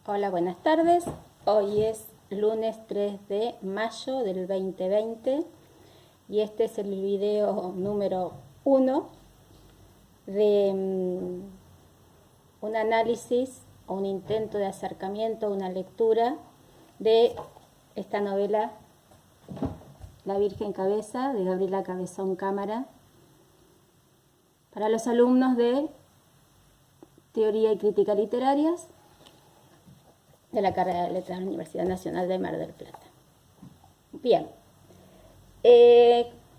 Hola, buenas tardes. Hoy es lunes 3 de mayo del 2020 y este es el video número 1 de un análisis o un intento de acercamiento, una lectura de esta novela La Virgen Cabeza, de Gabriela Cabezón Cámara, para los alumnos de Teoría y Crítica Literarias de la carrera de Letras de la Universidad Nacional de Mar del Plata. Bien,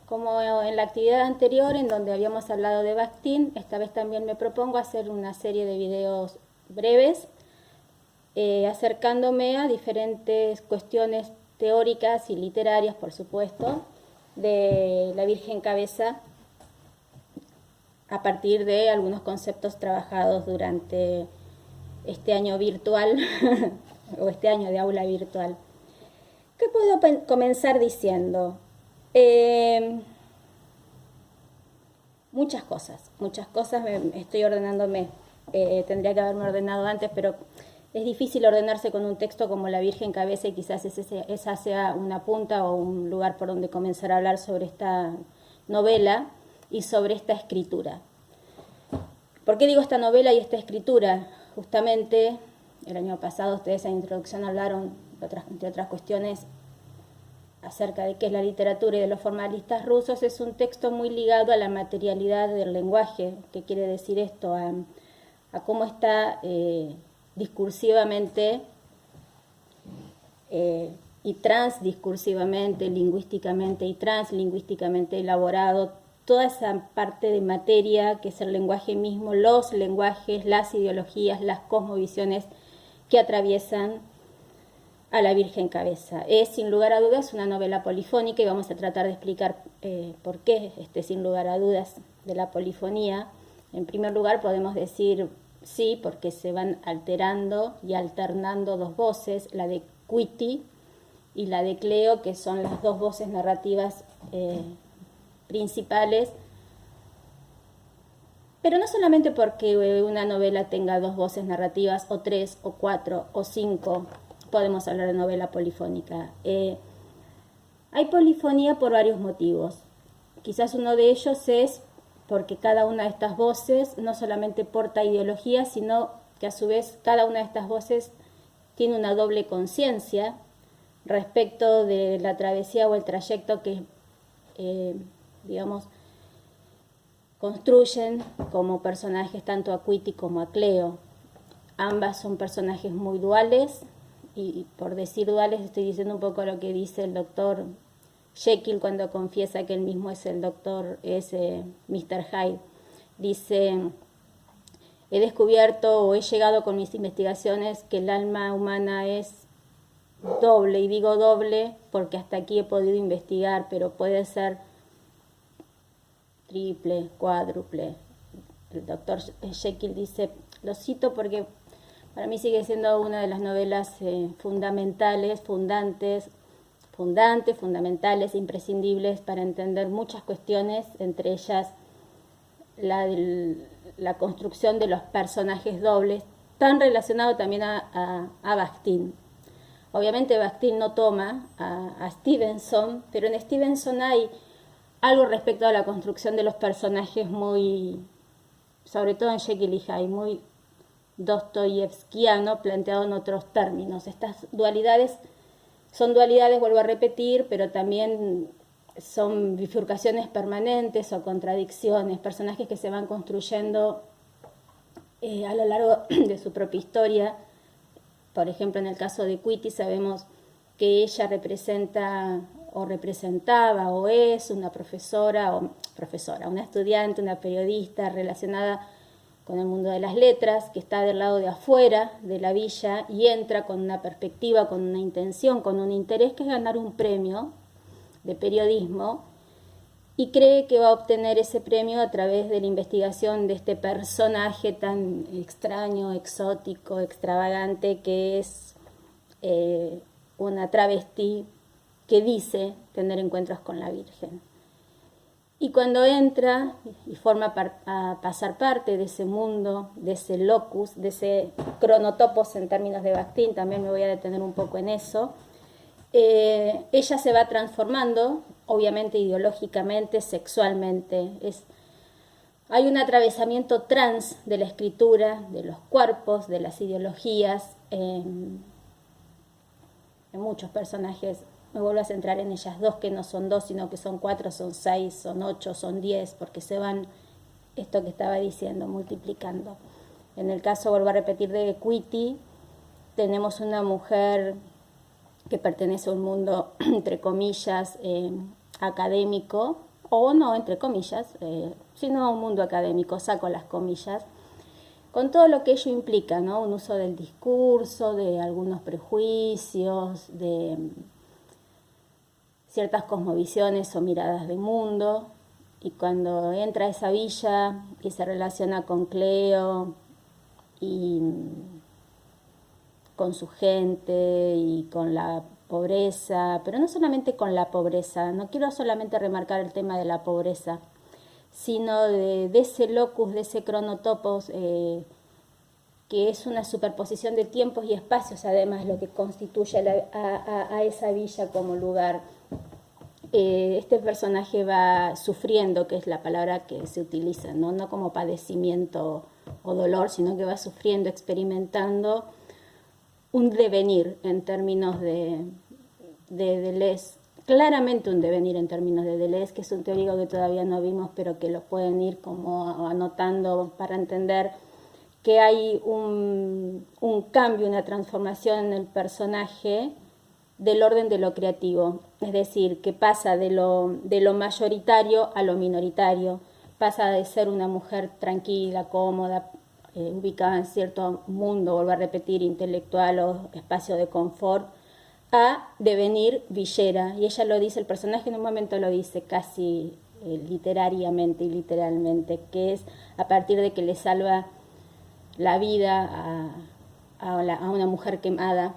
como en la actividad anterior en donde habíamos hablado de Bakhtin, esta vez también me propongo hacer una serie de videos breves acercándome a diferentes cuestiones teóricas y literarias, por supuesto, de la Virgen Cabeza a partir de algunos conceptos trabajados durante este año virtual o este año de aula virtual. ¿Qué puedo comenzar diciendo? Muchas cosas, estoy ordenándome, tendría que haberme ordenado antes, pero es difícil ordenarse con un texto como La Virgen Cabeza y quizás esa sea una punta o un lugar por donde comenzar a hablar sobre esta novela y sobre esta escritura. ¿Por qué digo esta novela y esta escritura? Justamente el año pasado ustedes en introducción hablaron, entre otras cuestiones, acerca de qué es la literatura y de los formalistas rusos. Es un texto muy ligado a la materialidad del lenguaje. ¿Qué quiere decir esto? A cómo está discursivamente y transdiscursivamente, lingüísticamente y translingüísticamente elaborado toda esa parte de materia que es el lenguaje mismo, los lenguajes, las ideologías, las cosmovisiones que atraviesan a la Virgen Cabeza. Es sin lugar a dudas una novela polifónica y vamos a tratar de explicar por qué sin lugar a dudas de la polifonía. En primer lugar podemos decir sí, porque se van alterando y alternando dos voces, la de Cuiti y la de Cleo, que son las dos voces narrativas principales, pero no solamente porque una novela tenga dos voces narrativas, o tres, o cuatro, o cinco, podemos hablar de novela polifónica. Hay polifonía por varios motivos. Quizás uno de ellos es porque cada una de estas voces no solamente porta ideología, sino que a su vez cada una de estas voces tiene una doble conciencia respecto de la travesía o el trayecto que digamos, construyen como personajes tanto a Cuiti como a Cleo. Ambas son personajes muy duales, y por decir duales estoy diciendo un poco lo que dice el doctor Jekyll cuando confiesa que él mismo es el doctor, Mr. Hyde. Dice: he descubierto o he llegado con mis investigaciones que el alma humana es doble, y digo doble porque hasta aquí he podido investigar, pero puede ser triple, cuádruple. El doctor Jekyll dice, lo cito porque para mí sigue siendo una de las novelas fundamentales, fundamentales, imprescindibles para entender muchas cuestiones, entre ellas la construcción de los personajes dobles, tan relacionado también a Bakhtin. Obviamente Bakhtin no toma a Stevenson, pero en Stevenson hay algo respecto a la construcción de los personajes muy, sobre todo en Jekyll y Hyde, muy dostoyevskiano, planteado en otros términos. Estas dualidades son dualidades, vuelvo a repetir, pero también son bifurcaciones permanentes o contradicciones, personajes que se van construyendo a lo largo de su propia historia. Por ejemplo, en el caso de Cuiti sabemos que ella representa o representaba o es una profesora, una estudiante, una periodista relacionada con el mundo de las letras, que está del lado de afuera de la villa y entra con una perspectiva, con una intención, con un interés que es ganar un premio de periodismo, y cree que va a obtener ese premio a través de la investigación de este personaje tan extraño, exótico, extravagante, que es una travesti que dice tener encuentros con la Virgen. Y cuando entra y forma a pasar parte de ese mundo, de ese locus, de ese cronotopos en términos de Bakhtin, también me voy a detener un poco en eso, ella se va transformando, obviamente ideológicamente, sexualmente. Hay un atravesamiento trans de la escritura, de los cuerpos, de las ideologías, en muchos personajes. Me vuelvo a centrar en ellas dos, que no son dos, sino que son 4, son 6, son 8, son 10, porque se van, esto que estaba diciendo, multiplicando. En el caso, vuelvo a repetir, de Cuití, tenemos una mujer que pertenece a un mundo, entre comillas, académico, o no, entre comillas, sino a un mundo académico, saco las comillas, con todo lo que ello implica, ¿no? Un uso del discurso, de algunos prejuicios, de ciertas cosmovisiones o miradas de mundo, y cuando entra a esa villa y se relaciona con Cleo y con su gente y con la pobreza, pero no solamente con la pobreza, no quiero solamente remarcar el tema de la pobreza, sino de ese locus, de ese cronotopos, que es una superposición de tiempos y espacios, además, lo que constituye a esa villa como lugar. Este personaje va sufriendo, que es la palabra que se utiliza, no como padecimiento o dolor, sino que va sufriendo, experimentando un devenir en términos de Deleuze, claramente un devenir en términos de Deleuze, que es un teórico que todavía no vimos, pero que lo pueden ir como anotando para entender que hay un cambio, una transformación en el personaje del orden de lo creativo, es decir, que pasa de lo mayoritario a lo minoritario, pasa de ser una mujer tranquila, cómoda, ubicada en cierto mundo, vuelvo a repetir, intelectual o espacio de confort, a devenir villera. Y ella lo dice, el personaje en un momento lo dice casi literariamente y literalmente, que es a partir de que le salva la vida a una mujer quemada,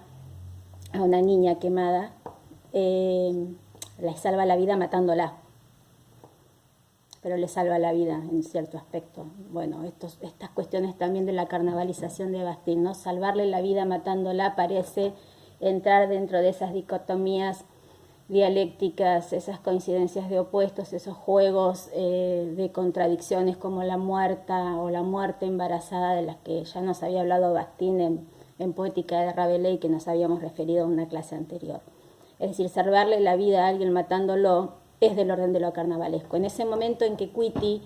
a una niña quemada, le salva la vida matándola, pero le salva la vida en cierto aspecto. Bueno, estas cuestiones también de la carnavalización de Bakhtin, ¿no? Salvarle la vida matándola parece entrar dentro de esas dicotomías dialécticas, esas coincidencias de opuestos, esos juegos de contradicciones como la muerta o la muerte embarazada, de las que ya nos había hablado Bakhtin en Poética de Rabelais, que nos habíamos referido en una clase anterior. Es decir, salvarle la vida a alguien matándolo es del orden de lo carnavalesco. En ese momento en que Cuití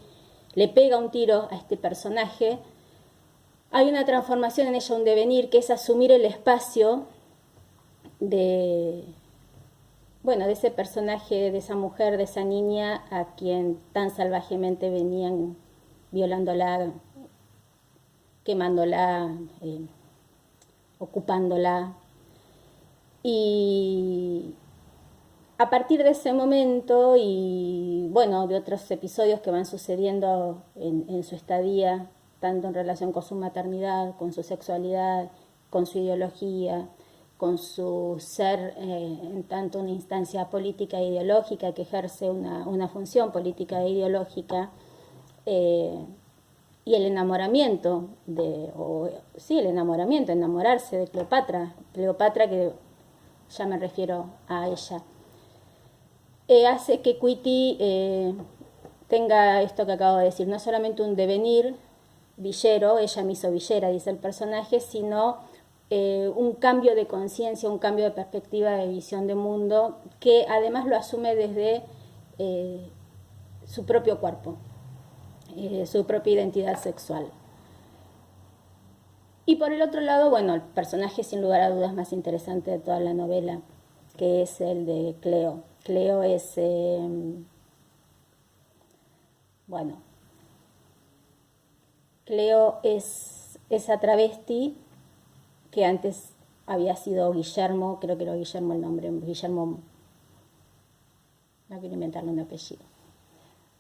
le pega un tiro a este personaje, hay una transformación en ella, un devenir, que es asumir el espacio de ese personaje, de esa mujer, de esa niña a quien tan salvajemente venían violándola, quemándola, ocupándola. Y a partir de ese momento y de otros episodios que van sucediendo en su estadía, tanto en relación con su maternidad, con su sexualidad, con su ideología, con su ser en tanto una instancia política e ideológica que ejerce una función política e ideológica, y el enamoramiento, enamorarse de Cleopatra que ya me refiero a ella, hace que Cuití tenga esto que acabo de decir, no solamente un devenir villero, ella me hizo villera, dice el personaje, sino un cambio de conciencia, un cambio de perspectiva, de visión de mundo, que además lo asume desde su propio cuerpo, su propia identidad sexual. Y por el otro lado, el personaje sin lugar a dudas más interesante de toda la novela, que es el de Cleo. Cleo es, Cleo es esa travesti que antes había sido Guillermo, creo que era Guillermo el nombre, Guillermo, no quiero inventarle un apellido,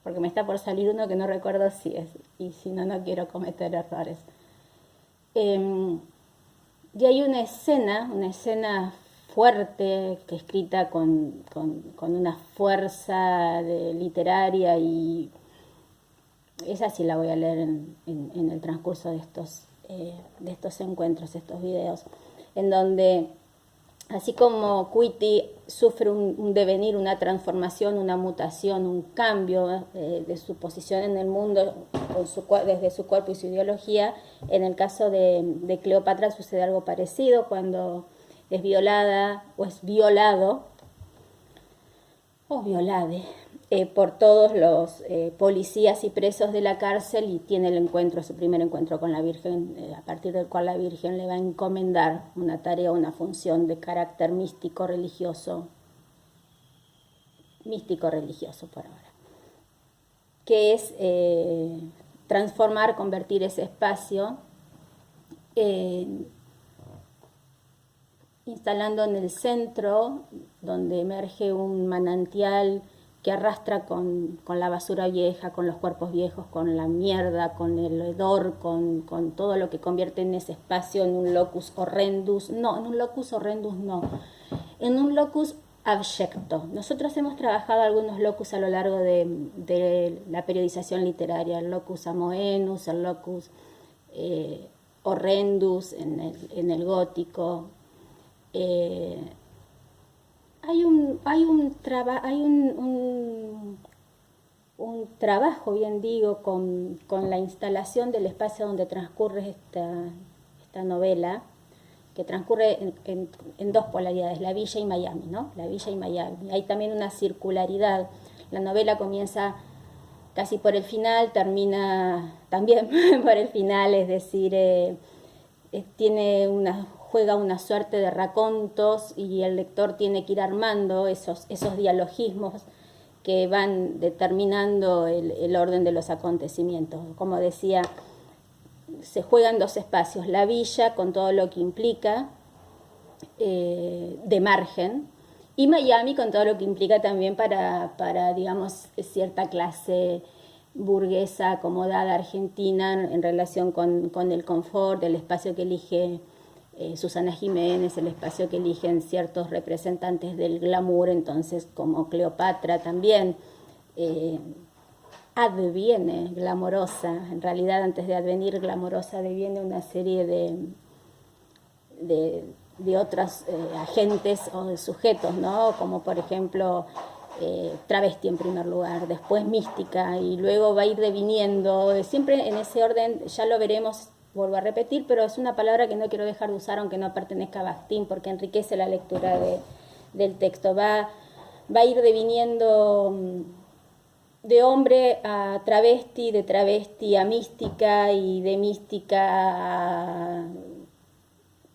porque me está por salir uno que no recuerdo si es, y si no, no quiero cometer errores. Y hay una escena fuerte, que escrita con una fuerza literaria, y esa sí la voy a leer en el transcurso de estos encuentros, estos videos, en donde así como Cuiti sufre un devenir, una transformación, una mutación, un cambio de su posición en el mundo desde su cuerpo y su ideología, en el caso de Cleopatra sucede algo parecido cuando es violada o es violado o violade por todos los policías y presos de la cárcel, y tiene su primer encuentro con la Virgen, a partir del cual la Virgen le va a encomendar una tarea, una función de carácter místico religioso por ahora, que es transformar, convertir ese espacio, instalando en el centro, donde emerge un manantial que arrastra con la basura vieja, con los cuerpos viejos, con la mierda, con el hedor, con todo lo que convierte en ese espacio en un locus horrendus. No, en un locus horrendus no, en un locus abyecto. Nosotros hemos trabajado algunos locus a lo largo de la periodización literaria, el locus amoenus, el locus horrendus en el gótico. Hay un trabajo, bien digo, con la instalación del espacio donde transcurre esta novela, que transcurre en dos polaridades, la villa y Miami, ¿no? La villa y Miami. Hay también una circularidad. La novela comienza casi por el final, termina también por el final, es decir, juega una suerte de racontos, y el lector tiene que ir armando esos dialogismos que van determinando el orden de los acontecimientos. Como decía, se juegan dos espacios, la villa con todo lo que implica de margen, y Miami con todo lo que implica también para digamos, cierta clase burguesa acomodada argentina en relación con el confort, el espacio que elige Susana Jiménez, el espacio que eligen ciertos representantes del glamour, entonces como Cleopatra también adviene glamorosa. En realidad, antes de advenir glamorosa, deviene una serie de otros agentes o de sujetos, ¿no? Como por ejemplo travesti en primer lugar, después mística, y luego va a ir deviniendo, siempre en ese orden. Ya lo veremos, vuelvo a repetir, pero es una palabra que no quiero dejar de usar aunque no pertenezca a Bakhtin, porque enriquece la lectura del texto. Va a ir deviniendo de hombre a travesti, de travesti a mística, y de mística a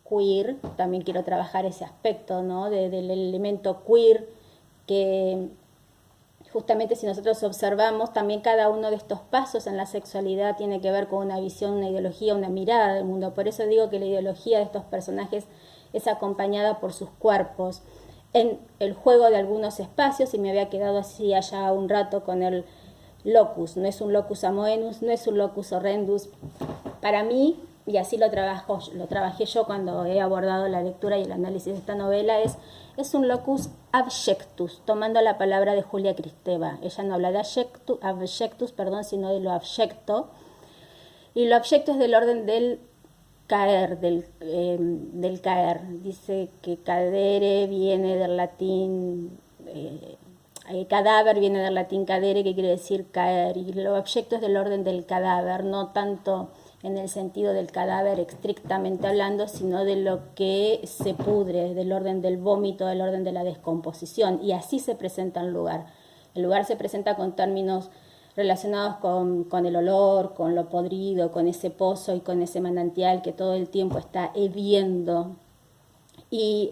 queer. También quiero trabajar ese aspecto, ¿no? del elemento queer, que justamente, si nosotros observamos, también cada uno de estos pasos en la sexualidad tiene que ver con una visión, una ideología, una mirada del mundo. Por eso digo que la ideología de estos personajes es acompañada por sus cuerpos, en el juego de algunos espacios, y me había quedado así allá un rato con el locus. No es un locus amoenus, no es un locus horrendus. Para mí, y así lo trabajé yo cuando he abordado la lectura y el análisis de esta novela, es un locus abyectus, tomando la palabra de Julia Kristeva. Ella no habla de abyectus, sino de lo abyecto, y lo abyecto es del orden del caer, del caer. Dice que cadere viene del latín, cadáver viene del latín cadere, que quiere decir caer, y lo abyecto es del orden del cadáver, no tanto en el sentido del cadáver estrictamente hablando, sino de lo que se pudre, del orden del vómito, del orden de la descomposición, y así se presenta el lugar. El lugar se presenta con términos relacionados con el olor, con lo podrido, con ese pozo y con ese manantial que todo el tiempo está hirviendo, y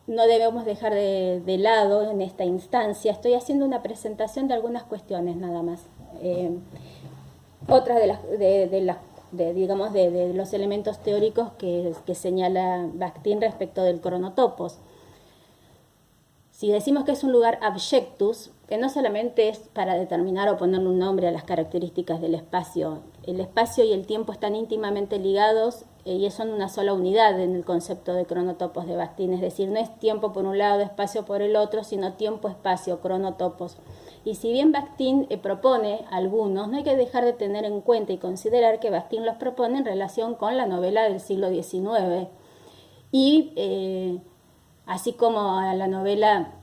no debemos dejar de lado en esta instancia. Estoy haciendo una presentación de algunas cuestiones nada más. Otras de los elementos teóricos que señala Bakhtin respecto del cronotopos. Si decimos que es un lugar abyectus, que no solamente es para determinar o ponerle un nombre a las características del espacio, el espacio y el tiempo están íntimamente ligados y son una sola unidad en el concepto de cronotopos de Bakhtin, es decir, no es tiempo por un lado, espacio por el otro, sino tiempo, espacio, cronotopos. Y si bien Bakhtin propone algunos, no hay que dejar de tener en cuenta y considerar que Bakhtin los propone en relación con la novela del siglo XIX. Y así como a la novela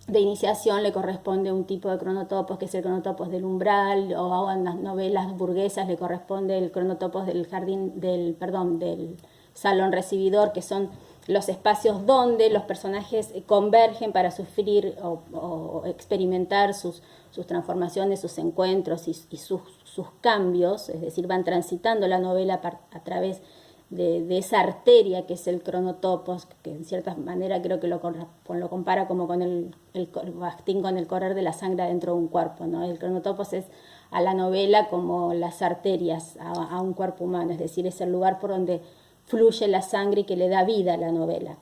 de iniciación le corresponde un tipo de cronotopos, que es el cronotopos del umbral, o a las novelas burguesas le corresponde el cronotopos del del salón recibidor, que son los espacios donde los personajes convergen para sufrir o experimentar sus transformaciones, sus encuentros y sus cambios, es decir, van transitando la novela a través de esa arteria que es el cronotopos, que en cierta manera creo que lo compara como con el Bakhtin con el correr de la sangre dentro de un cuerpo, ¿no? El cronotopos es a la novela como las arterias a un cuerpo humano, es decir, es el lugar por donde fluye la sangre y que le da vida a la novela.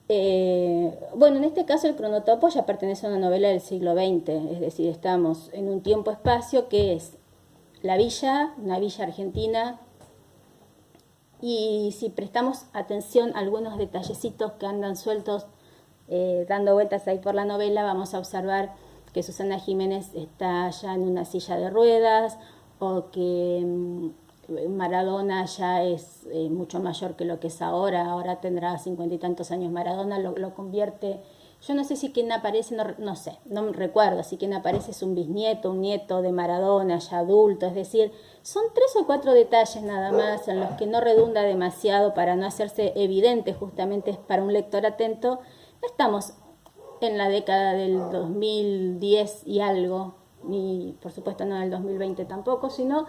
Bueno, en este caso el cronotopos ya pertenece a una novela del siglo XX, es decir, estamos en un tiempo-espacio que es la villa, una villa argentina. Y si prestamos atención a algunos detallecitos que andan sueltos, dando vueltas ahí por la novela, vamos a observar que Susana Jiménez está ya en una silla de ruedas, o que Maradona ya es mucho mayor que lo que es ahora tendrá 50 y tantos años Maradona, lo convierte, yo no sé si quien aparece, no sé, no me recuerdo, si quien aparece es un bisnieto, un nieto de Maradona ya adulto, es decir, son 3 o 4 detalles nada más en los que no redunda demasiado para no hacerse evidente, justamente para un lector atento. No estamos en la década del 2010 y algo, ni por supuesto no del 2020 tampoco, sino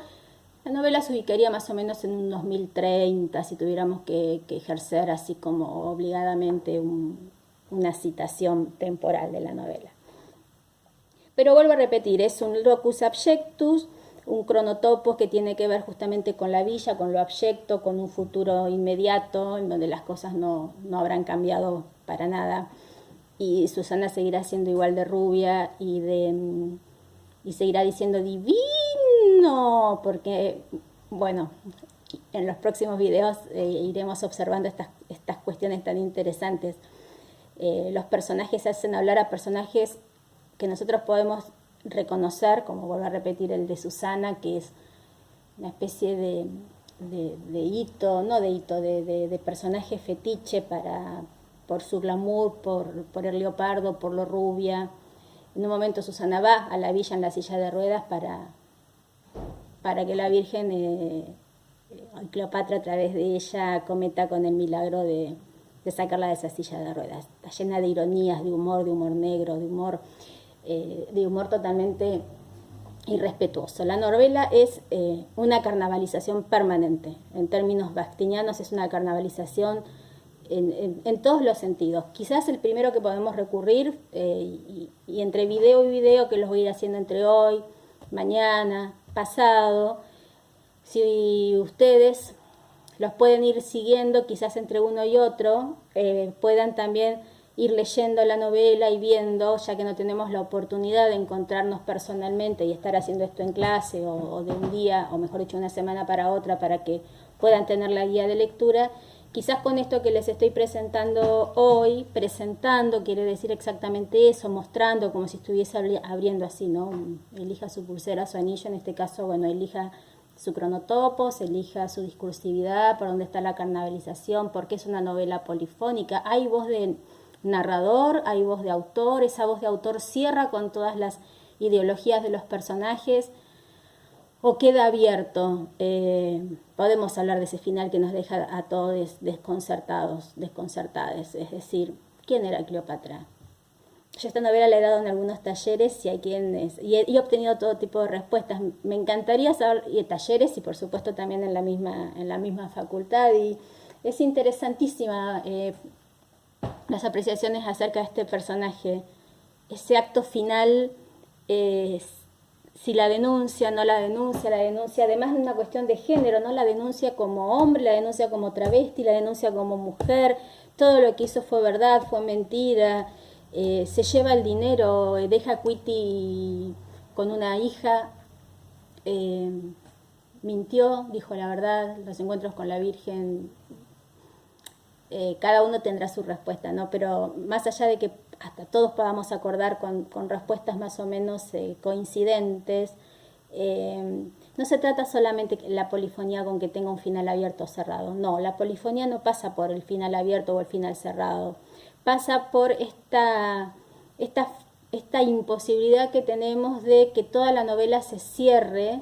la novela se ubicaría más o menos en un 2030 si tuviéramos que ejercer así como obligadamente una citación temporal de la novela. Pero vuelvo a repetir, es un locus abjectus, un cronotopos que tiene que ver justamente con la villa, con lo abyecto, con un futuro inmediato, en donde las cosas no habrán cambiado para nada. Y Susana seguirá siendo igual de rubia y seguirá diciendo divino, porque, bueno, en los próximos videos iremos observando estas cuestiones tan interesantes. Los personajes hacen hablar a personajes que nosotros podemos reconocer, como vuelvo a repetir el de Susana, que es una especie de personaje fetiche por su glamour, por el leopardo, por lo rubia. En un momento Susana va a la villa en la silla de ruedas para que la Virgen, Cleopatra a través de ella, cometa con el milagro de sacarla de esa silla de ruedas. Está llena de ironías, de humor negro, de humor totalmente irrespetuoso. La novela es una carnavalización permanente. En términos bakhtinianos es una carnavalización en todos los sentidos. Quizás el primero que podemos recurrir, y entre video y video, que los voy a ir haciendo entre hoy, mañana, pasado, si ustedes los pueden ir siguiendo, quizás entre uno y otro, puedan también ir leyendo la novela y viendo, ya que no tenemos la oportunidad de encontrarnos personalmente y estar haciendo esto en clase o de un día, o mejor dicho, una semana para otra, para que puedan tener la guía de lectura. Quizás con esto que les estoy presentando hoy, presentando quiere decir exactamente eso, mostrando como si estuviese abriendo así, ¿no? Elija su pulsera, su anillo, en este caso, bueno, elija su cronotopos, elija su discursividad, por dónde está la carnavalización, porque es una novela polifónica. Hay voz de narrador, hay voz de autor, esa voz de autor cierra con todas las ideologías de los personajes o queda abierto. Podemos hablar de ese final que nos deja a todos desconcertadas, es decir, ¿quién era Cleopatra? Yo esta novela la he dado en algunos talleres y hay quienes, y he obtenido todo tipo de respuestas. Me encantaría saber, y talleres y por supuesto también en la misma facultad, y es interesantísima las apreciaciones acerca de este personaje. Ese acto final, si la denuncia, no la denuncia, además de una cuestión de género, no la denuncia como hombre, la denuncia como travesti, la denuncia como mujer, todo lo que hizo fue verdad, fue mentira. Se lleva el dinero, deja a Cuiti con una hija, mintió, dijo la verdad, los encuentros con la Virgen, cada uno tendrá su respuesta, ¿no? Pero más allá de que hasta todos podamos acordar con respuestas más o menos coincidentes, no se trata solamente la polifonía con que tenga un final abierto o cerrado. No, la polifonía no pasa por el final abierto o el final cerrado. Pasa por esta imposibilidad que tenemos de que toda la novela se cierre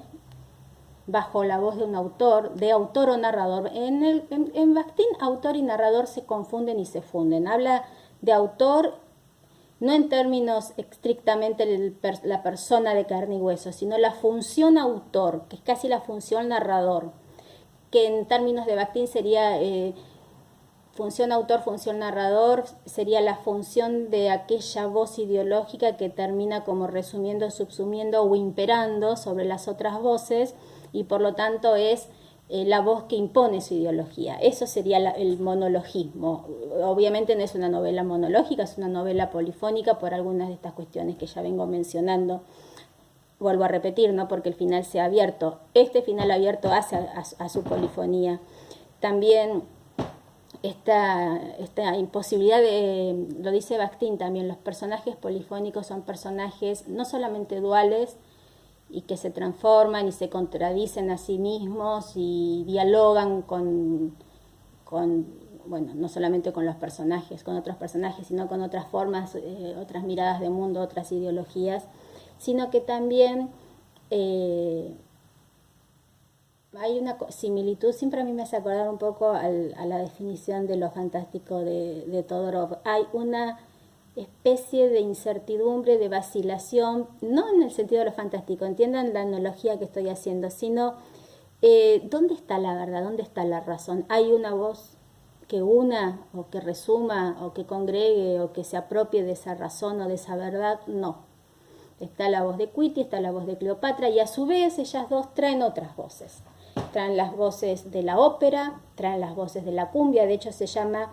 bajo la voz de un autor, de autor o narrador. En Bakhtin, autor y narrador se confunden y se funden. Habla de autor no en términos estrictamente la persona de carne y hueso, sino la función autor, que es casi la función narrador, que en términos de Bakhtin sería función autor, función narrador, sería la función de aquella voz ideológica que termina como resumiendo, subsumiendo o imperando sobre las otras voces, y por lo tanto es la voz que impone su ideología. Eso sería el monologismo. Obviamente no es una novela monológica, es una novela polifónica por algunas de estas cuestiones que ya vengo mencionando. Vuelvo a repetir, ¿no? Porque el final sea abierto. Este final abierto hace a su polifonía. También esta imposibilidad de, lo dice Bakhtin también, los personajes polifónicos son personajes no solamente duales, y que se transforman y se contradicen a sí mismos y dialogan bueno, no solamente con los personajes, con otros personajes, sino con otras formas, otras miradas de mundo, otras ideologías, sino que también hay una similitud, siempre a mí me hace acordar un poco a la definición de lo fantástico de Todorov. Hay una especie de incertidumbre, de vacilación, no en el sentido de lo fantástico, entiendan la analogía que estoy haciendo, sino ¿dónde está la verdad? ¿Dónde está la razón? ¿Hay una voz que una o que resuma o que congregue o que se apropie de esa razón o de esa verdad? No. Está la voz de Cuiti, está la voz de Cleopatra, y a su vez ellas dos traen otras voces. Traen las voces de la ópera, traen las voces de la cumbia. De hecho se llama...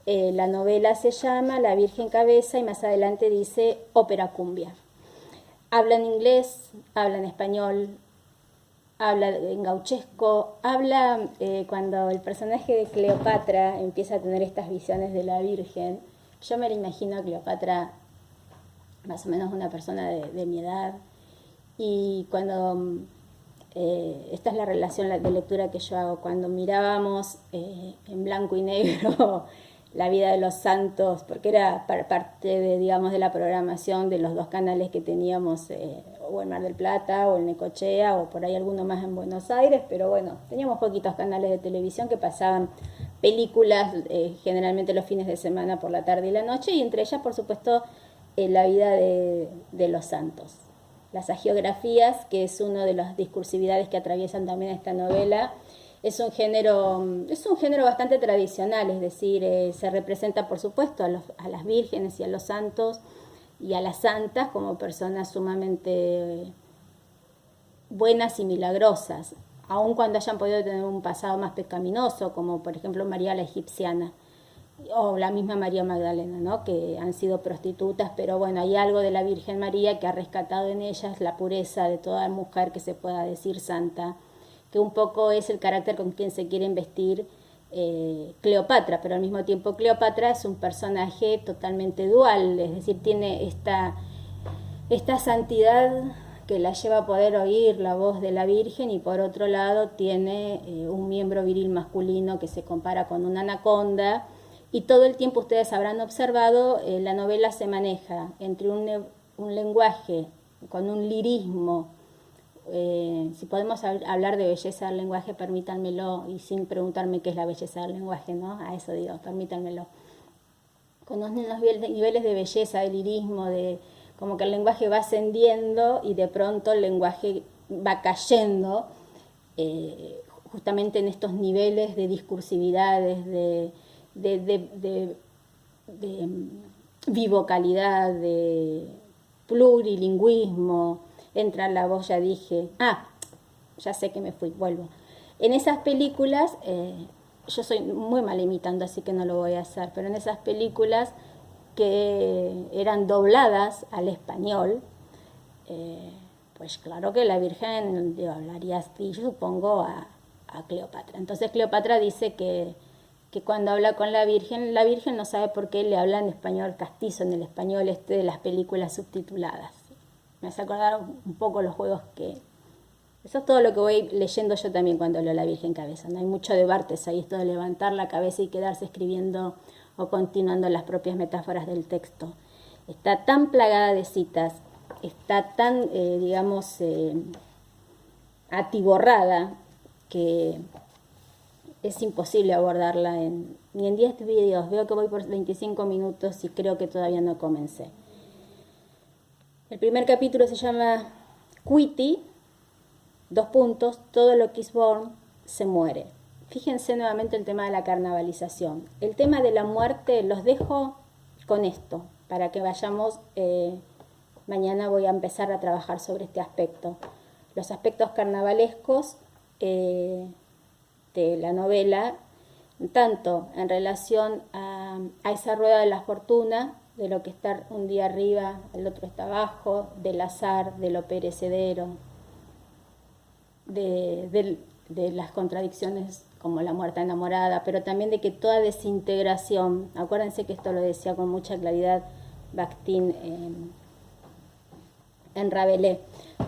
la novela se llama La Virgen Cabeza y más adelante dice ópera cumbia. Habla en inglés, habla en español, habla en gauchesco, habla cuando el personaje de Cleopatra empieza a tener estas visiones de la Virgen. Yo me la imagino a Cleopatra más o menos una persona de mi edad, y cuando esta es la relación de lectura que yo hago, cuando mirábamos en blanco y negro la vida de los santos, porque era parte de, digamos, de la programación de los dos canales que teníamos, o en Mar del Plata, o en Necochea, o por ahí alguno más en Buenos Aires, pero bueno, teníamos poquitos canales de televisión que pasaban películas, generalmente los fines de semana por la tarde y la noche, y entre ellas, por supuesto, la vida de los santos. Las hagiografías, que es una de las discursividades que atraviesan también esta novela, es un género bastante tradicional, es decir, se representa por supuesto a las vírgenes y a los santos y a las santas como personas sumamente buenas y milagrosas, aun cuando hayan podido tener un pasado más pecaminoso, como por ejemplo María la egipciana o la misma María Magdalena, ¿no? Que han sido prostitutas, pero bueno, hay algo de la Virgen María que ha rescatado en ellas la pureza de toda mujer que se pueda decir santa, que un poco es el carácter con quien se quiere investir Cleopatra, pero al mismo tiempo Cleopatra es un personaje totalmente dual, es decir, tiene esta santidad que la lleva a poder oír la voz de la Virgen, y por otro lado tiene un miembro viril masculino que se compara con una anaconda, y todo el tiempo ustedes habrán observado, la novela se maneja entre un lenguaje con un lirismo. Si podemos hablar de belleza del lenguaje, permítanmelo, y sin preguntarme qué es la belleza del lenguaje, ¿no? A eso digo, permítanmelo. Con unos niveles de belleza, de lirismo, de como que el lenguaje va ascendiendo y de pronto el lenguaje va cayendo, justamente en estos niveles de discursividades, de bivocalidad, de plurilingüismo. Entra la voz, ya dije, ya sé que me fui, vuelvo. En esas películas, yo soy muy mal imitando, así que no lo voy a hacer, pero en esas películas que eran dobladas al español, pues claro que la Virgen le hablaría así, yo supongo, a Cleopatra. Entonces Cleopatra dice que cuando habla con la Virgen no sabe por qué le habla en español castizo, en el español de las películas subtituladas. Me hace acordar un poco los juegos que... Eso es todo lo que voy leyendo yo también cuando leo La Virgen Cabeza. No hay mucho debate, ahí esto de levantar la cabeza y quedarse escribiendo o continuando las propias metáforas del texto. Está tan plagada de citas, está tan, atiborrada, que es imposible abordarla ni en 10 videos. Veo que voy por 25 minutos y creo que todavía no comencé. El primer capítulo se llama Cuití, todo lo que es born se muere. Fíjense nuevamente el tema de la carnavalización. El tema de la muerte los dejo con esto, para que vayamos, mañana voy a empezar a trabajar sobre este aspecto. Los aspectos carnavalescos de la novela, tanto en relación a esa rueda de la fortuna, de lo que está un día arriba, el otro está abajo, del azar, de lo perecedero, de las contradicciones como la muerte enamorada, pero también de que toda desintegración, acuérdense que esto lo decía con mucha claridad Bakhtin en Rabelais,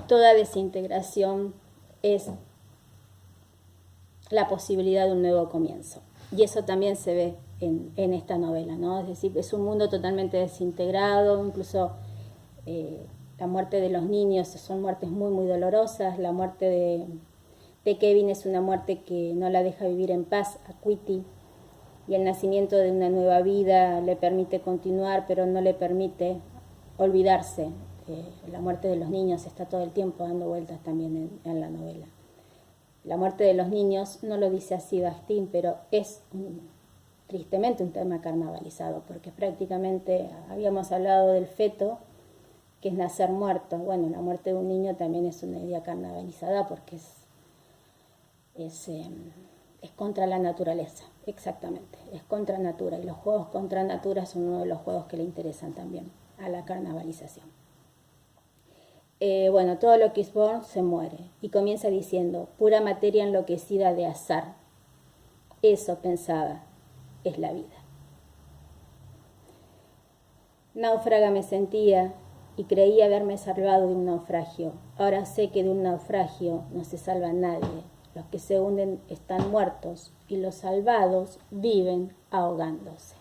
toda desintegración es la posibilidad de un nuevo comienzo. Y eso también se ve en esta novela, ¿no? Es decir, es un mundo totalmente desintegrado, incluso la muerte de los niños son muertes muy, muy dolorosas. La muerte de Kevin es una muerte que no la deja vivir en paz a Cuití, y el nacimiento de una nueva vida le permite continuar, pero no le permite olvidarse. La muerte de los niños está todo el tiempo dando vueltas también en la novela. La muerte de los niños, no lo dice así Bakhtin, pero es tristemente un tema carnavalizado, porque prácticamente habíamos hablado del feto, que es nacer muerto. Bueno, la muerte de un niño también es una idea carnavalizada, porque es contra la naturaleza, exactamente, es contra natura, y los juegos contra natura son uno de los juegos que le interesan también a la carnavalización. Bueno, todo lo que es born se muere, y comienza diciendo, pura materia enloquecida de azar, eso pensaba, es la vida. Náufraga me sentía y creía haberme salvado de un naufragio. Ahora sé que de un naufragio no se salva nadie. Los que se hunden están muertos y los salvados viven ahogándose.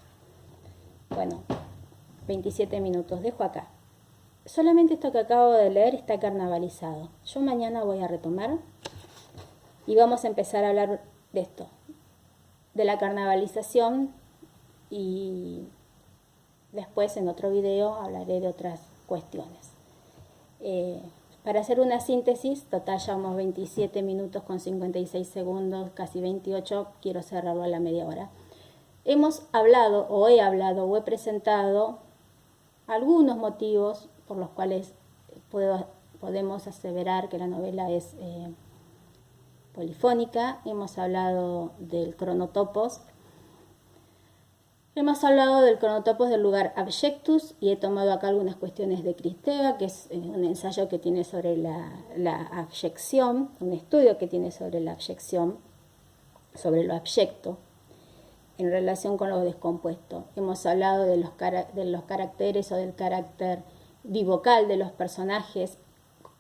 Bueno, 27 minutos, dejo acá. Solamente esto que acabo de leer está carnavalizado. Yo mañana voy a retomar y vamos a empezar a hablar de esto, de la carnavalización, y después en otro video hablaré de otras cuestiones. Para hacer una síntesis, total ya unos 27 minutos con 56 segundos, casi 28, quiero cerrarlo a la media hora. Hemos hablado, o he presentado algunos motivos por los cuales podemos aseverar que la novela es polifónica. Hemos hablado del cronotopos. Hemos hablado del cronotopos del lugar abyectus, y he tomado acá algunas cuestiones de Kristeva, que es un ensayo que tiene sobre la abyección, un estudio que tiene sobre la abyección, sobre lo abyecto, en relación con lo descompuesto. Hemos hablado de los caracteres o del carácter bivocal de los personajes.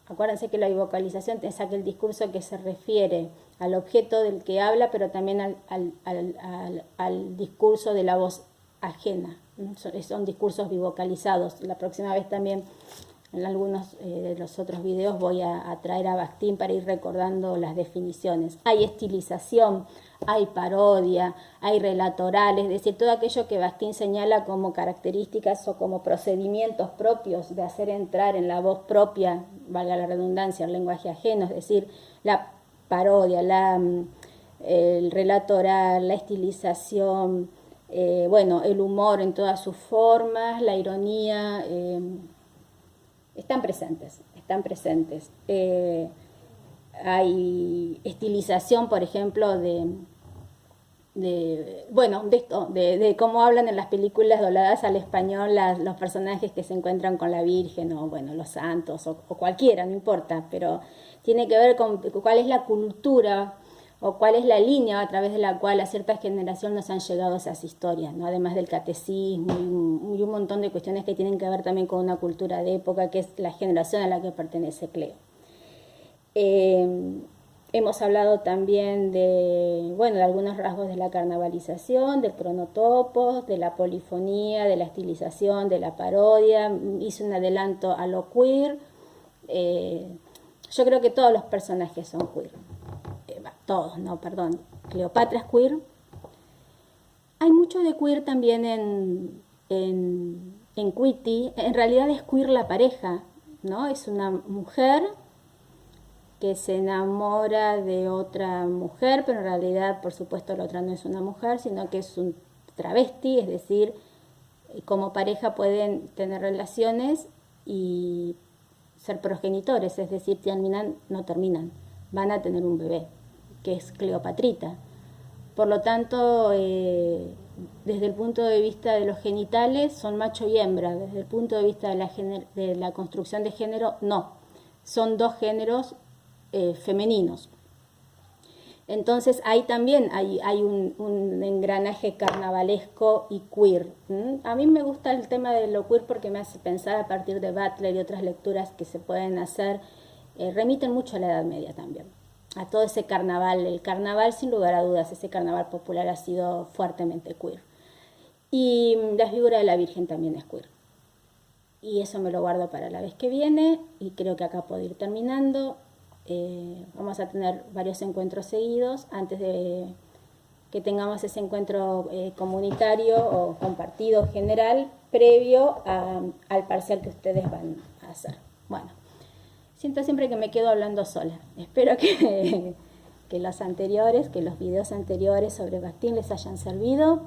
Acuérdense que la bivocalización es aquel discurso que se refiere al objeto del que habla, pero también al discurso de la voz ajena. Son discursos bivocalizados. La próxima vez también, en algunos de los otros videos, voy a traer a Bakhtin para ir recordando las definiciones. Hay estilización, hay parodia, hay relato oral, es decir, todo aquello que Bakhtin señala como características o como procedimientos propios de hacer entrar en la voz propia, valga la redundancia, el lenguaje ajeno, es decir, la parodia, el relato oral, la estilización, el humor en todas sus formas, la ironía, están presentes. Hay estilización, por ejemplo, de bueno, de esto, de cómo hablan en las películas dobladas al español los personajes que se encuentran con la Virgen, o bueno, los santos, o cualquiera, no importa, pero tiene que ver con cuál es la cultura o cuál es la línea a través de la cual a cierta generación nos han llegado esas historias, ¿no? Además del catecismo y un montón de cuestiones que tienen que ver también con una cultura de época, que es la generación a la que pertenece Cleo. Hemos hablado también de, bueno, de algunos rasgos de la carnavalización, del cronotopos, de la polifonía, de la estilización, de la parodia. Hice un adelanto a lo queer. Yo creo que todos los personajes son queer. Todos, no, perdón. Cleopatra es queer. Hay mucho de queer también en Quitty. En realidad es queer la pareja, ¿no? Es una mujer que se enamora de otra mujer, pero en realidad, por supuesto, la otra no es una mujer, sino que es un travesti, es decir, como pareja pueden tener relaciones y ser progenitores, es decir, no terminan, van a tener un bebé, que es Cleopatrita. Por lo tanto, desde el punto de vista de los genitales, son macho y hembra. Desde el punto de vista de la construcción de género, no. Son dos géneros femeninos. Entonces ahí también hay un engranaje carnavalesco y queer. A mí me gusta el tema de lo queer porque me hace pensar, a partir de Butler y otras lecturas que se pueden hacer, remiten mucho a la Edad Media también, a todo ese carnaval. El carnaval, sin lugar a dudas, ese carnaval popular ha sido fuertemente queer. Y la figura de la Virgen también es queer. Y eso me lo guardo para la vez que viene, y creo que acá puedo ir terminando. Vamos a tener varios encuentros seguidos antes de que tengamos ese encuentro comunitario o compartido general previo al parcial que ustedes van a hacer. Bueno, siento siempre que me quedo hablando sola. Espero que los videos anteriores sobre Bakhtin les hayan servido.